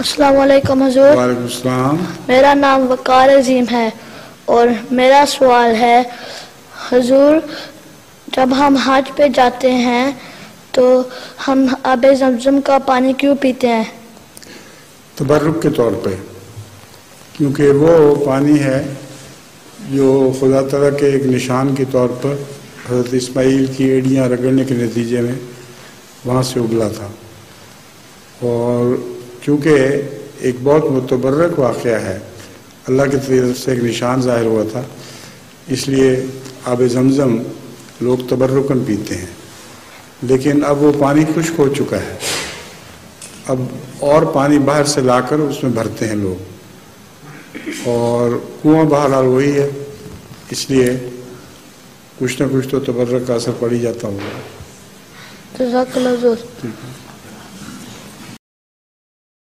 السلام علیکم حضور. وعلیکم السلام. میرا نام وقار عظیم ہے اور میرا سوال ہے حضور جب ہم حج پہ جاتے ہیں تو ہم آب زمزم کا پانی کیوں پیتے ہیں؟ تبرک کے طور پہ، کیونکہ وہ پانی ہے جو خدا تعالیٰ کے ایک نشان کے طور پر حضرت اسماعیل کی ایڑیاں رگڑنے کے نتیجے میں وہاں سے ابلا تھا، اور چونکہ ایک بہت متبرک واقعہ ہے، اللہ کی طرف سے ایک نشان ظاہر ہوا تھا، اس لیے آب زمزم لوگ تبرکاً پیتے ہیں. لیکن اب وہ پانی خشک ہو چکا ہے، اب اور پانی باہر سے لا کر اس میں بھرتے ہیں لوگ، اور کنواں بہرحال وہی ہے، اس لیے کچھ نہ کچھ تو تبرک کا اثر پڑ ہی جاتا ہوگا. جزاک اللہ حضور.